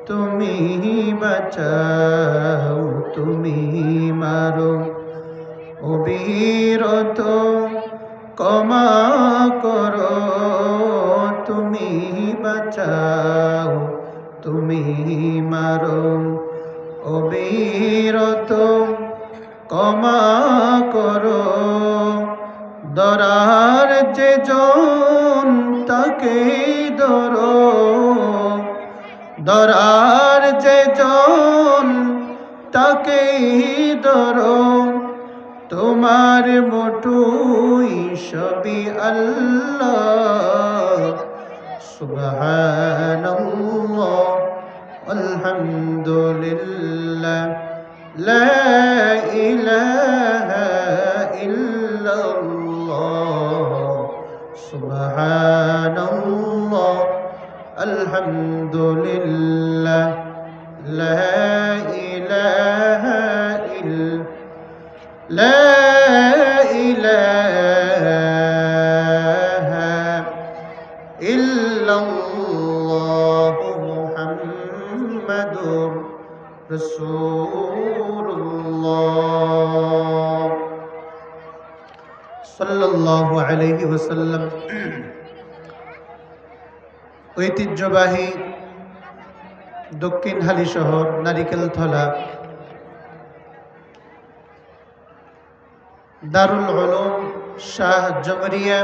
তুমি বাঁচাও, তুমি মারো, অবিরত ক্ষমা করো। তুমি বাঁচাও, তুমি মারো, অবিরত ক্ষমা করো। ধরার যে জন তাকে ধরো, ধরার যে জন তাকে ধরো। তোমার মোটুই সবই আল্লাহ। সুবহানাল্লাহ, আলহামদুলিল্লাহ, লা ইলাহা ইল্লাল্লাহ। সুবহানাল্লাহ, আলহামদুলিল্লাহ, লা ইলাহা لا إله إلا الله محمد رسول الله صلى الله عليه وسلم। ঐতিহ্যবাহী দক্ষিণহালী শহর নারিকেলতলা দারুল উলুম শাহ জমরিয়া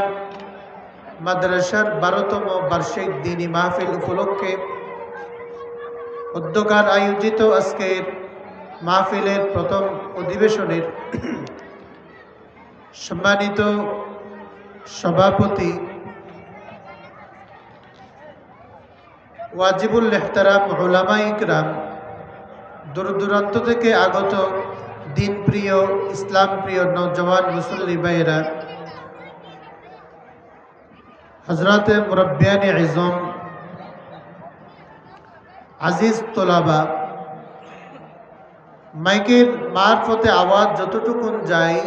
মাদ্রাসার 12তম বার্ষিক দ্বীনি মাহফিল উপলক্ষে উদ্যোগার আয়োজিত আজকের মাহফিলের প্রথম অধিবেশনের সম্মানিত সভাপতি ওয়াজিবুল ইহতারাম উলামায়ে কিরাম, দূর দূরান্ত থেকে আগত দিন প্রিয় ইসলাম প্রিয় নওজওয়ান মুসল্লি ভাইয়েরা, হযরতে মুরব্বিয়ানে ইজম, আজিজ তোলাবা, মাইকের মারফতে আওয়াজ যতটুকুন যায়,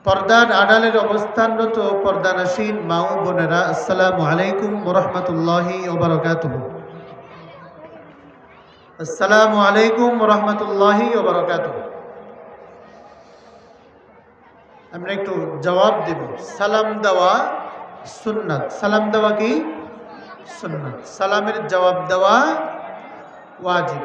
পর্দার আড়ালের অবস্থানরত পর্দানাসীন মা ও বোনেরা, আসসালামু আলাইকুম ওয়া রাহমাতুল্লাহি ওয়া বারাকাতুহু। আসসালামু আলাইকুম ওয়া রাহমাতুল্লাহি ওয়া বারাকাতুহু। আমরা একটু জবাব দেব। সালাম দেওয়া সুন্নাত। সালাম দেওয়া কি সুন্নাত, সালামের জবাব দেওয়া ওয়াজিব।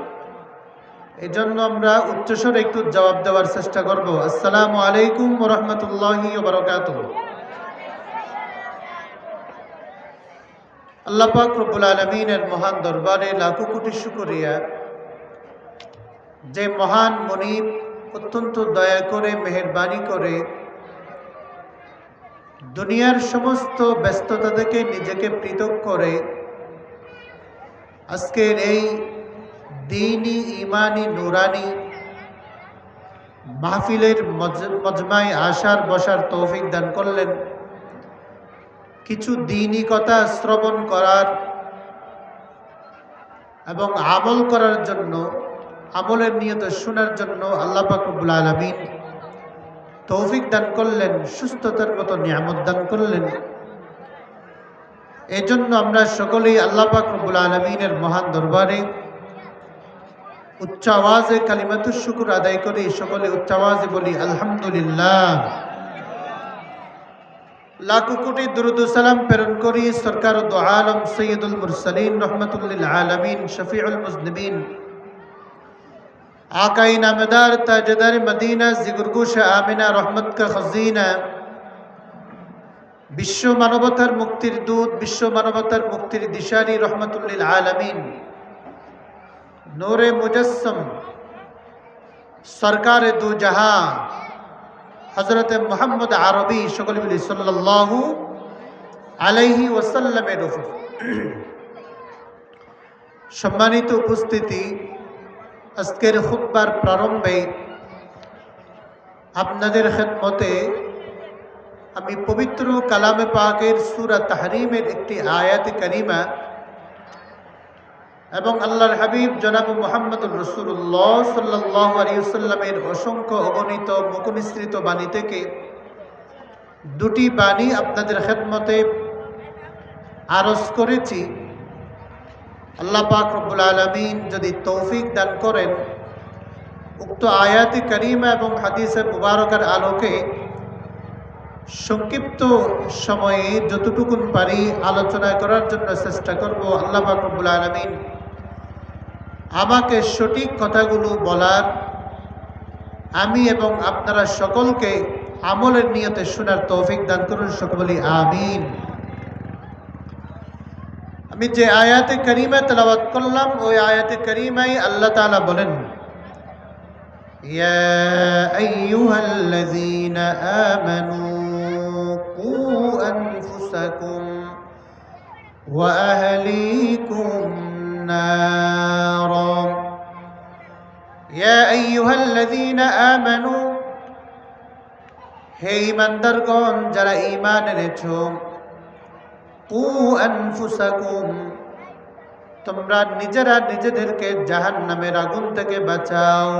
এজন্য আমরা উচ্চস্বরে একটু জবাব দেওয়ার চেষ্টা করব। আসসালামু আলাইকুম ওয়া রাহমাতুল্লাহি ওয়া বারাকাতুহু। আল্লাহ পাক রব্বুল আলামিনের মহান দরবারে লাখো কোটি শুকরিয়া, যে মহান মনিব অত্যন্ত দয়া করে মেহেরবানি করে দুনিয়ার সমস্ত ব্যস্ততা থেকে নিজেকে পৃথক করে আজকের এই দ্বীনি ইমানি নুরানি মাহফিলের মজমায় আসার বসার তৌফিক দান করলেন। কিছু দ্বীনি কথা শ্রবণ করার এবং আমল করার জন্য, আমলের নিয়ত শোনার জন্য আল্লাহ পাক রব্বুল আলামিন তৌফিক দান করলেন, সুস্থতার মতো নিয়ামত দান করলেন। এই জন্য আমরা সকলেই আল্লাহ পাক রব্বুল আলামিনের মহান দরবারে উচ্চ আওয়াজে কালিমাতুশ শুকর আদায় করি। সকলে উচ্চ আওয়াজে বলি আলহামদুলিল্লাহ। লাখো কোটি দুরূদ ও সালাম প্রেরণ করি সরকার দু আলম সৈয়দুল মুরসালিন রহমাতুল লিল আলামিন শফিউল মুজনিবিন आकाई नामदार ताजदार मदीना जिगरगोश आमिना रहमत का खजीना, विश्व मानवतार मुक्तिर दूत, विश्व मानवतार मुक्तिर दिशारी रहमतुल लिल आलमीन नूरे मुजस्सम सरकार दो जहां हजरत मोहम्मद आरबी सकल मिली सल्लल्लाहु अलैहि वसल्लमेर উপর। সম্মানিত উপস্থিতি, আজকের খুতবার প্রারম্ভে আপনাদের খেদমতে আমি পবিত্র কালামে পাকের সূরা তাহরিমের একটি আয়াত কারিমা এবং আল্লাহর হাবিব জনাব মুহাম্মদুর রাসূলুল্লাহ সাল্লাল্লাহু আলাইহি ওয়াসাল্লামের অসংখ্য অগণিত মুখনিসৃত বাণী থেকে দুটি বাণী আপনাদের খেদমতে আরজ করেছি। আল্লাহ পাক রব্বুল আলামিন যদি তৌফিক দান করেন, উক্ত আয়াতি কারিমা এবং হাদিসে মুবারকের আলোকে সংক্ষিপ্ত সময়ে যতটুকুন পারি আলোচনা করার জন্য চেষ্টা করব। আল্লাহ পাক রব্বুল আলামিন আমাকে সঠিক কথাগুলো বলার, আমি এবং আপনারা সকলকে আমলের নিয়তে শোনার তৌফিক দান করুন। সকলে বলি আমিন। আমি যে আয়াতে কারিমা তেলাওয়াত করলাম, ওই আয়াতে কারিমাই আল্লাহ তাআলা বলেন, ইয়া আইয়ুহাল্লাযীনা আমানু কু আনফুসাকুম ওয়া আহলিকুম নারা। ইয়া আইয়ুহাল্লাযীনা আমানু, হে ঈমানদারগণ যারা ঈমান এনেছো, কু আনফুসাকুম, তোমরা নিজেরা নিজেদেরকে জাহান্নামের আগুন থেকে বাঁচাও,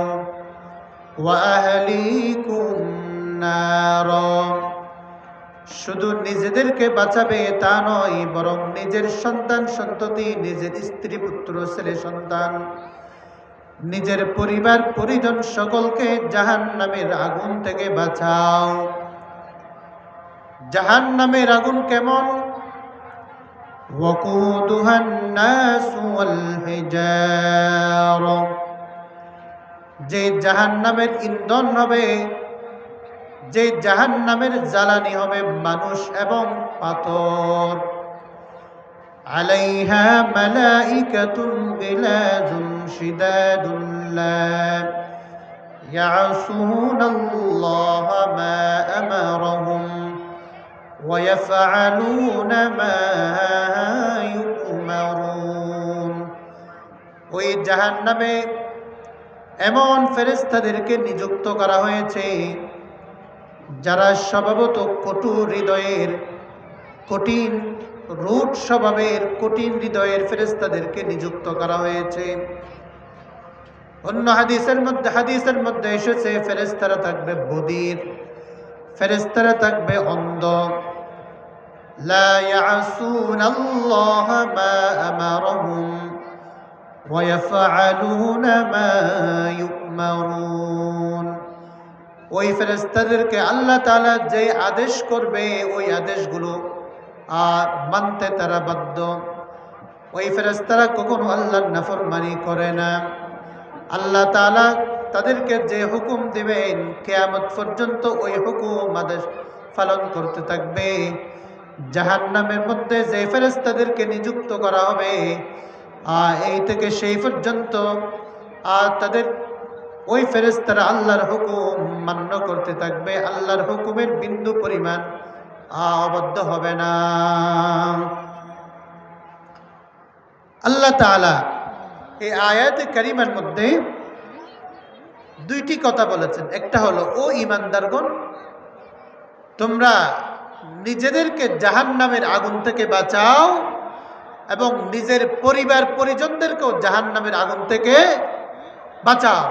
ওয়া আহলিকুম নার, শুধু নিজেদেরকে বাঁচাবে তা নয়, বরং নিজের সন্তান সন্ততি, নিজের স্ত্রী পুত্র ছেলে সন্তান, নিজের পরিবার পরিজন সকলকে জাহান্নামের আগুন থেকে বাঁচাও। জাহান্নামের আগুন কেমন? وقودها الناس والحجارة, যে জাহান্নামের ইন্ধন হবে, যে জাহান্নামের জ্বালানি হবে মানুষ এবং পাথর। আলাইহা মালাইকাতুন গিলাজুন শিদাদুন লা ইয়াসুনাল্লাহা মা আমারাহুম وَيَفْعَلُونَ مَا يُؤْمَرُونَ। ওই জাহান্নামে এমন ফেরেশতাদেরকে নিযুক্ত করা হয়েছে যারা স্বভাবত কটু হৃদয়ের, কঠিন রূঢ় স্বভাবের, কঠিন হৃদয়ের ফেরেশতাদেরকে নিযুক্ত করা হয়েছে। অন্য হাদিসের মধ্যে এসেছে ফেরেশতারা থাকবে বধির, ফেরেশতারা থাকবে অন্ধ। লা ইয়াসুনাল্লাহা মা আমারাহুম ওয়া ইয়াফআলুনা মা ইউমারুন। ওই ফেরেশতাদেরকে আল্লাহ তাআলা যে আদেশ করবে ওই আদেশগুলো মানতে তারা বাধ্য। ওই ফেরেশতারা কখনো আল্লাহর নাফরমানি করে না। আল্লাহ তাআলা তাদেরকে যে হুকুম দিবেন কিয়ামত পর্যন্ত ওই হুকুম আদেশ পালন করতে থাকবে। জাহান্নামের মধ্যে যে ফেরেশতাদেরকে নিযুক্ত করা হবে এই থেকে সেই পর্যন্ত তাদের ওই ফেরেশতারা আল্লাহর হুকুম মান্য করতে থাকবে, আল্লাহর হুকুমের বিন্দু পরিমাণ অবাধ্য হবে না। আল্লাহ তাআলা এই আয়াতে কারিমার মধ্যে দুইটি কথা বলেছেন। একটা হলো, ও ঈমানদারগণ, তোমরা নিজেদেরকে জাহান্নামের আগুন থেকে বাঁচাও এবং নিজের পরিবার পরিজনদেরকেও জাহান্নামের আগুন থেকে বাঁচাও।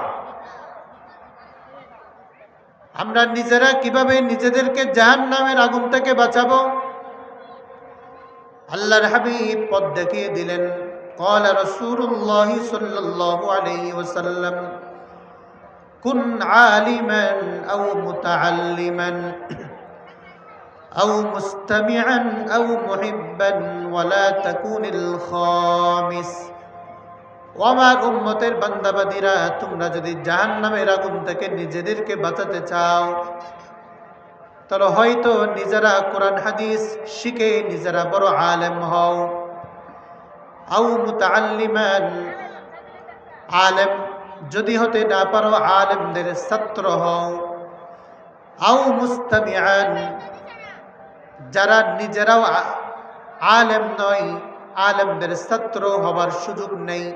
আমরা নিজেরা কিভাবে নিজেদেরকে জাহান্নামের আগুন থেকে বাঁচাবো? আল্লাহর হাবিব পথ দেখিয়ে দিলেন। قال رسول الله صلى الله عليه وسلم كن عالما أو متعلما أو مستمعا أو محبا ولا تكون الخامس। আমার উম্মতের বান্দাবাদীরা, তোমরা যদি জাহান্নামের আগুন থেকে নিজেদেরকে বাঁচাতে চাও, তাহলে হয়তো নিজেরা কোরআন হাদিস শিখে নিজেরা বড় আলেম হও, আও মুতাআল্লিমান, আলেম যদি হতে না পারো আলেমদের ছাত্র হও, আও মুস্তামিআন, যারা নিজেরাও আলেম নয়, আলেমদের ছাত্র হবার সুযোগ নেই,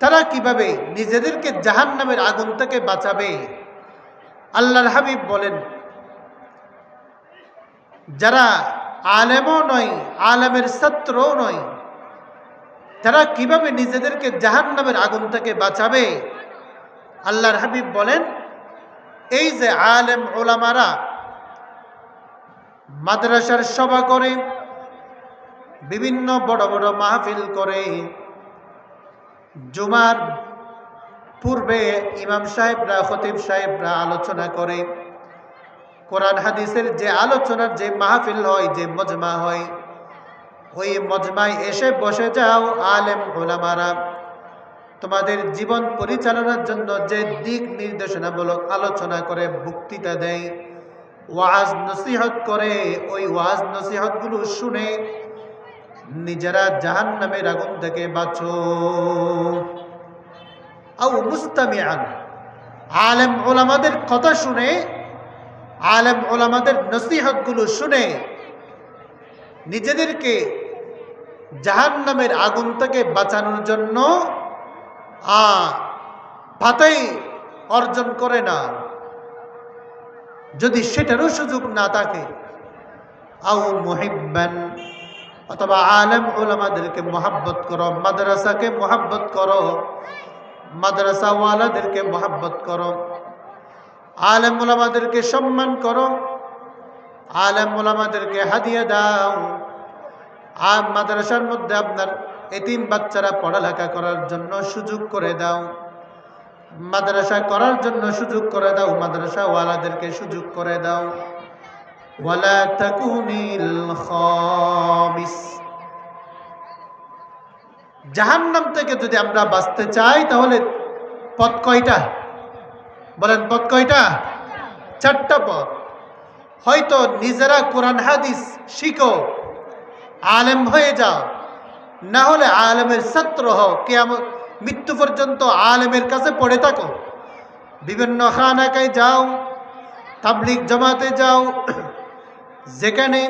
তারা কিভাবে নিজেদেরকে জাহান্নামের আগুন থেকে বাঁচাবে? আল্লাহর হাবিব বলেন, যারা আলেমও নয়, আলেমের ছাত্রও নয়, তারা কিভাবে নিজেদেরকে জাহান্নামের আগুন থেকে বাঁচাবে? আল্লাহর হাবিব বলেন, এই যে আলেম ওলামারা মাদ্রাসার সভা করে, বিভিন্ন বড় বড় মাহফিল করে, জুমার পূর্বে ইমাম সাহেবরা খতিব সাহেবরা আলোচনা করে, কোরআন হাদিসের যে আলোচনার যে মাহফিল হয়, যে মজমা হয়, ওই মজমায় এসে বসে যাও। আলেম ওলামারা তোমাদের জীবন পরিচালনার জন্য যে দিক নির্দেশনামূলক আলোচনা করে, বক্তৃতা দেয়, ওয়াজ নসিহত করে, ওই ওয়াজ নসিহতগুলো শুনে নিজেরা জাহান্নামের আগুন থেকে বাঁচো। আও মুস্তামিআন, আলেম ওলামাদের কথা শুনে, আলেম ওলামাদের নসিহতগুলো শুনে নিজেদেরকে জাহান্নামের আগুন থেকে বাঁচানোর জন্য পাতাই অর্জন করে না। যদি সেটারও সুযোগ না থাকে, আও মুহিব্বান, অথবা আলেম ওলামাদেরকে মোহাব্বত করো, মাদ্রাসাকে মোহাব্বত করো, মাদ্রাসাওয়ালাদেরকে মোহাব্বত করো, আলেম ওলামাদেরকে সম্মান করো, আলেম ওলামাদেরকে হাদিয়া দাও। আর মাদ্রাসার মধ্যে আপনার এতিম বাচ্চারা পড়ালেখা করার জন্য সুযোগ করে দাও, মাদ্রাসা করার জন্য সুযোগ করে দাও, মাদ্রাসাওয়ালাদেরকে সুযোগ করে দাও। ওয়ালা তাকুনিল খামিস, জাহান্নাম থেকে যদি আমরা বাঁচতে চাই তাহলে পথ কয়টা? বলেন পথ কয়টা? 4টা পথ। হয়তো নিজেরা কোরআন হাদিস শিখো, আলেম হয়ে যাও, না হলে আলেমের ছাত্র হও, কিয়ামত মৃত্যু পর্যন্ত আলেমের কাছে পড়ে থাকো। বিভিন্ন খানাকায় যাও, তাবলিগ জামাতে যাও, যেখানে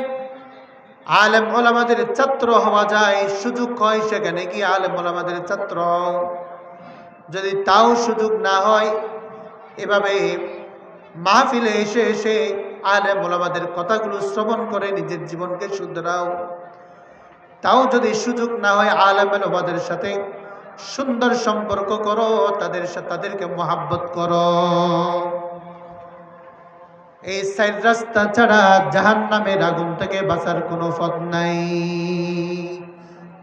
আলেম ওলামাদের ছাত্র হওয়া যায়, সুযোগ হয়, সেখানে কি আলেম ওলামাদের ছাত্র হও। যদি তাও সুযোগ না হয়, এভাবে মাহফিলে এসে এসে আলেম ওলামাদের কথাগুলো শ্রবণ করে নিজের জীবনকে শুধরাও। তাও যদি সুযোগ না হয়, আলেম ওলামাদের সাথে সুন্দর সম্পর্ক করো, তাদেরকে মোহাব্বত করো। এই 4 রাস্তা ছাড়া জাহান্নামের আগুন থেকে বাঁচার কোনো পথ নাই।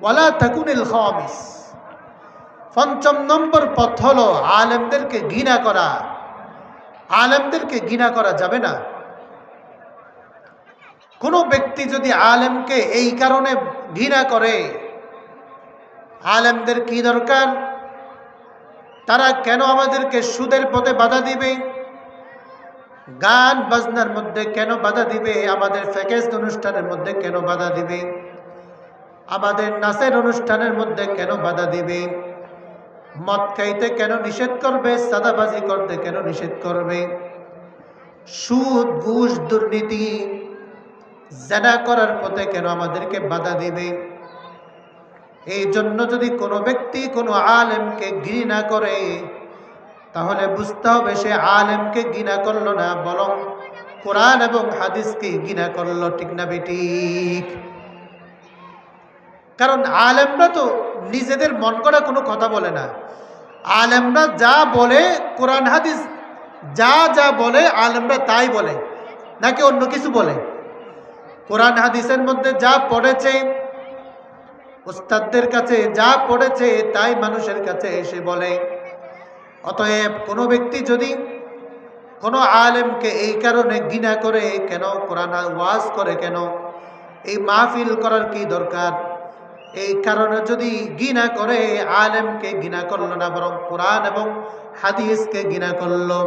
ওয়ালা তাকুনিল খামিস, 5ম নম্বর পথ হলো আলেমদেরকে ঘৃণা করা। আলেমদেরকে ঘৃণা করা যাবে না। কোনো ব্যক্তি যদি আলেমকে এই কারণে ঘৃণা করে, আলেমদের কি দরকার? তারা কেন আমাদেরকে সুদের পথে বাধা দিবে? গান বাজনার মধ্যে কেন বাধা দিবে? আমাদের ফেকেজ অনুষ্ঠানের মধ্যে কেন বাধা দিবে? আমাদের নাচের অনুষ্ঠানের মধ্যে কেন বাধা দিবে? মদ খাইতে কেন নিষেধ করবে? সাদাবাজি করতে কেন নিষেধ করবে? সুদ, ঘুষ, দুর্নীতি, জিনা করার পথে কেন আমাদেরকে বাধা দিবে? এই জন্য যদি কোনো ব্যক্তি কোনো আলেমকে ঘৃণা করে, তাহলে বুঝতে হবে সে আলেমকে ঘৃণা করলো না, বরং কোরআন এবং হাদিসকে ঘৃণা করলো। ঠিক না বেঠিক? কারণ আলেমরা তো নিজেদের মন করা কোনো কথা বলে না। আলেমরা যা বলে, কোরআন হাদিস যা যা বলে আলেমরা তাই বলে, নাকি অন্য কিছু বলে? কোরআন হাদিসের মধ্যে যা পড়েছে, উস্তাদদের কাছে যা পড়েছে তাই মানুষের কাছে এসে বলে। অতএব কোনো ব্যক্তি যদি কোনো আলেমকে এই কারণে ঘৃণা করে, কেন কোরআন ওয়াজ করে, কেন এই মাহফিল করার কি দরকার? এই কারণে যদি ঘৃণা করে, আলেমকে ঘৃণা করলো না, বরং কোরআন এবং হাদিসকে ঘৃণা করলো।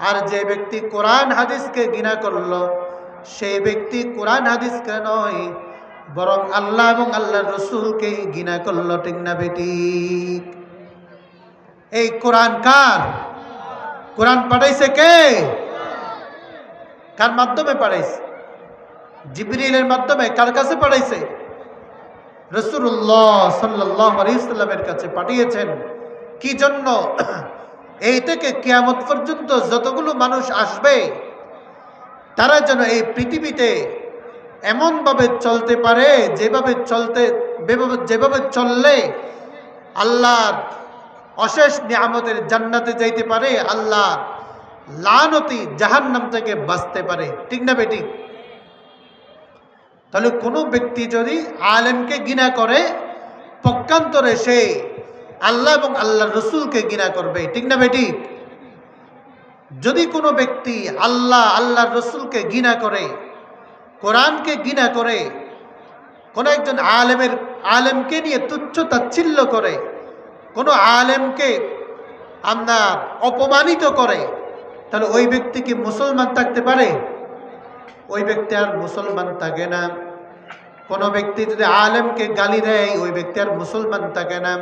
আর যে ব্যক্তি কোরআন হাদিসকে ঘৃণা করলো, সেই ব্যক্তি কোরআন হাদিসকে নয়, বরং আল্লাহ এবং আল্লাহর রসুলকে ঘৃণা করলো। ঠিক না বেঠিক? এই কোরআন কার? কোরআন পাঠাইছে কে? কার মাধ্যমে পাঠাইছে? জিবরিলের মাধ্যমে। কার কাছে পাঠাইছে? রাসূলুল্লাহ সাল্লাল্লাহু আলাইহি ওয়াসাল্লামের কাছে পাঠিয়েছেন। কি জন্য? এই থেকে কিয়ামত পর্যন্ত যতগুলো মানুষ আসবে, তারা যেন এই পৃথিবীতে এমনভাবে চলতে পারে, যেভাবে চললে আল্লাহর অশেষ নিয়ামতের জান্নাতে যাইতে পারে, আল্লাহ লানতি জাহান্নাম থেকে বাঁচতে পারে। ঠিক না বেটি? তাহলে কোনো ব্যক্তি যদি আলেমকে ঘৃণা করে, পক্ষান্তরে সে আল্লাহ এবং আল্লাহর রসুলকে ঘৃণা করবে। ঠিক না বেটি? যদি কোনো ব্যক্তি আল্লাহ আল্লাহর রসুলকে ঘৃণা করে, কোরআনকে ঘৃণা করে, কোন একজন আলেমকে নিয়ে তুচ্ছ তাচ্ছিল্য করে, কোনো আলেমকে আপনার অপমানিত করে, তাহলে ওই ব্যক্তি কি মুসলমান থাকতে পারে? ওই ব্যক্তি আর মুসলমান থাকে না। কোনো ব্যক্তি যদি আলেমকে গালি দেয়, ওই ব্যক্তি আর মুসলমান থাকে না।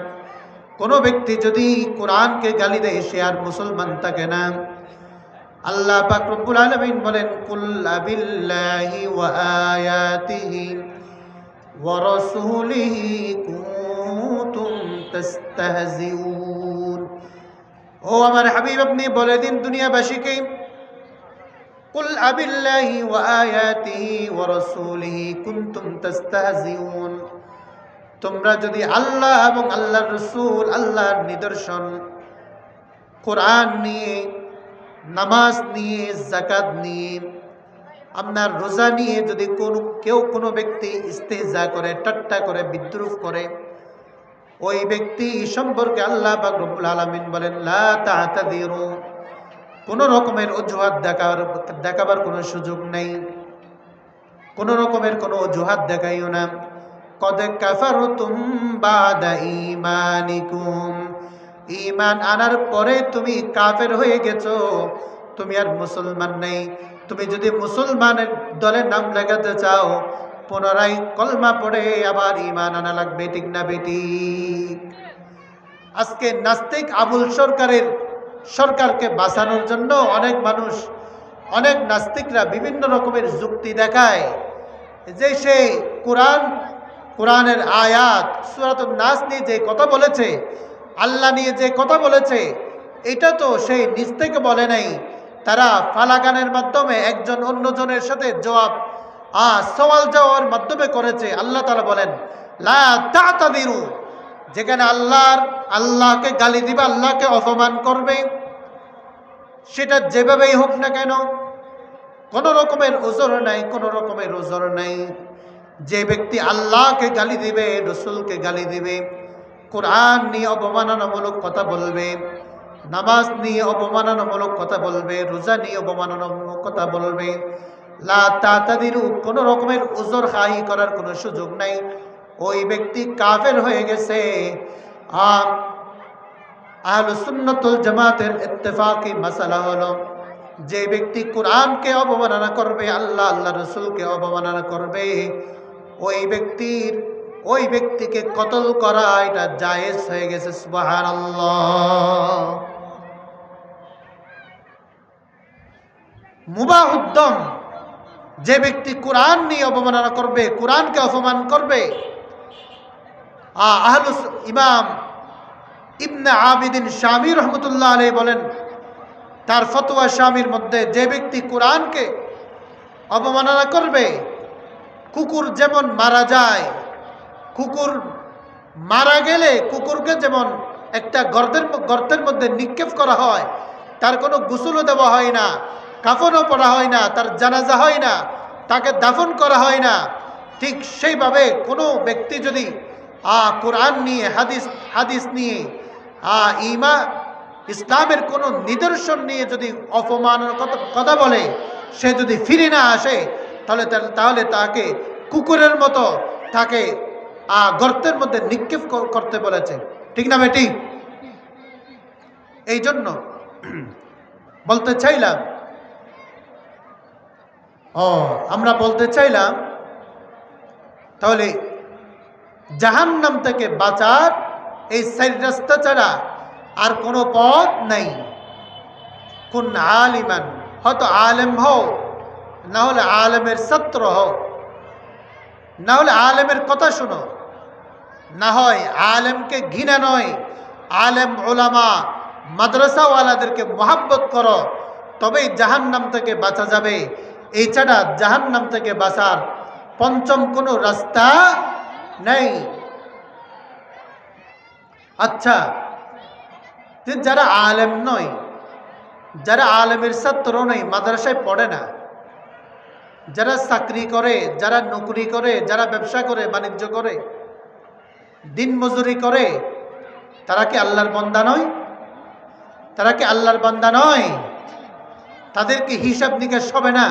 কোনো ব্যক্তি যদি কোরআনকে গালি দেয়, সে আর মুসলমান থাকে না। আল্লাহ পাক রব্বুল আলামিন বলেন, কুল আবিল্লাহি ওয়া আয়াতিহি ওয়া রাসূলিহি কুনতুম তাস্তাহজিউন। ও আমার হাবিব, আপনি বলে দিন দুনিয়াবাসীকে, কুল আবিল্লাহি ওয়া আয়াতিহি ওয়া রাসূলিহি কুনতুম তাস্তাহজিউন। তোমরা যদি আল্লাহ এবং আল্লাহর রাসূল, আল্লাহর নিদর্শন, কোরআন নিয়ে, নামাজ নিয়ে, যাকাত নিয়ে, আপনার রোজা নিয়ে যদি কোনো ব্যক্তি ইস্তেহজা করে, ঠাট্টা করে, বিদ্রুপ করে, ওই ব্যক্তি সম্পর্কে আল্লাহ পাক রব্বুল আলামিন বলেন, লা তা'তাযিরু, কোনো রকমের অজুহাত দেখাবার কোনো সুযোগ নেই। কোনো রকমের কোনো অজুহাত দেখাইও না। কদ কাফারতুম বাদা ঈমানিকুম, ঈমান আনার পরে তুমি কাফের হয়ে গেছো, তুমি আর মুসলমান নেই। তুমি যদি মুসলমানের দলে নাম লাগাতে চাও, পুনরায় কলমা পড়ে আবার ঈমান আনা লাগবে। ঠিক না বেটি? আজকে নাস্তিক আবুল সরকারকে বাঁচানোর জন্য অনেক মানুষ, অনেক নাস্তিকরা বিভিন্ন রকমের যুক্তি দেখায় যে সে কোরআনের আয়াত সূরাতুন নাস নিয়ে যে কথা বলেছে, আল্লাহ নিয়ে যে কথা বলেছে, এটা তো সেই নিজ থেকে বলে নাই। তারা ফালাগানের মাধ্যমে একজন অন্যজনের সাথে সওয়াল জবাবের মাধ্যমে করেছে। আল্লাহ তাআলা বলেন, লা তা'তাযিরু, যেখানে আল্লাহকে গালি দিবে, আল্লাহকে অপমান করবে, সেটা যেভাবেই হোক না কেন, কোনো রকমের ওজর নাই, কোনো রকমের ওজর নাই। যে ব্যক্তি আল্লাহকে গালি দিবে, রসুলকে গালি দিবে, কোরআন নিয়ে অবমাননামূলক কথা বলবে, নামাজ নিয়ে অবমাননামূলক কথা বলবে, রোজা নিয়ে অবমাননামূলক কথা বলবে, লা তা'তাযিরু, কোনো রকমের ওজর খাহি করার কোনো সুযোগ নাই। ওই ব্যক্তি কাফের হয়ে গেছে। আহলুস সুন্নাত ওয়াল জামাতের ইত্তেফাকি মাসালা হলো, যে ব্যক্তি কোরআনকে অবমাননা করবে, আল্লাহ রসুলকে অবমাননা করবে, ওই ব্যক্তিকে কতল করা এটা জায়েজ হয়ে গেছে। সুবহানাল্লাহ। মুবাহুদ্দম, যে ব্যক্তি কোরআন নিয়ে অবমাননা করবে, কোরআনকে অপমান করবে, ইমাম ইবনে আবিদিন শামী রহমতুল্লাহ আলাইহি বলেন তার ফতোয়া শামীর মধ্যে, যে ব্যক্তি কোরআনকে অবমাননা করবে, কুকুর যেমন মারা যায়, কুকুর মারা গেলে কুকুরকে যেমন একটা গর্তের মধ্যে নিক্ষেপ করা হয়, তার কোনো গোসলও দেওয়া হয় না, কাফনও পরা হয় না, তার জানাজা হয় না, তাকে দাফন করা হয় না, ঠিক সেইভাবে কোনো ব্যক্তি যদি কোরআন নিয়ে, হাদিস নিয়ে, ইসলামের কোনো নিদর্শন নিয়ে যদি অপমানের কথা বলে, সে যদি ফিরে না আসে, তাহলে তাকে কুকুরের মতো তাকে গর্তের মধ্যে নিক্ষেপ করতে বলেছে। ঠিক না বেটি? এই জন্য বলতে চাইলাম, আমরা বলতে চাইলাম, তাহলে জাহান্নাম থেকে বাঁচার এই চার রাস্তা ছাড়া আর কোনো পথ নাই। কোন আলিমান, হয়তো আলেম হও, না হলে আলেমের ছাত্র হও, না হলে আলেমের কথা শুনো, না হয় আলেমকে ঘৃণা নয়, আলেম ওলামা মাদ্রাসাওয়ালাদেরকে মহাব্বত করো, তবেই জাহান্নাম থেকে বাঁচা যাবে। এই ছাড়া জাহান্নাম থেকে বাঁচার পঞ্চম কোনো রাস্তা নেই। আচ্ছা, যারা আলেম নয়, যারা আলেমের ছাত্র নয়, মাদ্রাসায় পড়ে না, যারা চাকরি করে, যারা নকরি করে, যারা ব্যবসা করে, বাণিজ্য করে, দিন মজুরি করে, তারা কি আল্লাহর বান্দা নয়? তারা কি আল্লাহর বান্দা নয়? তাদের কি হিসাব নিকাশ হবে না?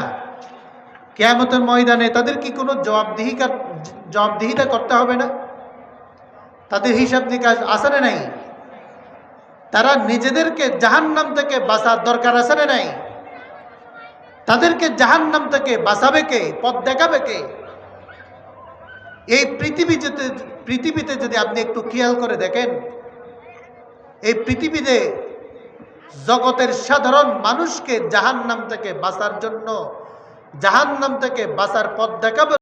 কিয়ামতের ময়দানে তাদের কি কোনো জবাবদিহিতা করতে হবে না? তাদের হিসাব নিকাশ আছে না নাই? তারা নিজেদেরকে জাহান্নাম থেকে বাঁচার দরকার আছে না নাই? তাদেরকে জাহান্নাম থেকে বাঁচাবে কে? পথ দেখাবে কে? এই পৃথিবীতে যদি আপনি একটু খেয়াল করে দেখেন, এই পৃথিবীতে জগতের সাধারণ মানুষকে জাহান্নাম থেকে বাঁচার জন্য, জাহান্নাম থেকে বাঁচার পথ দেখাবে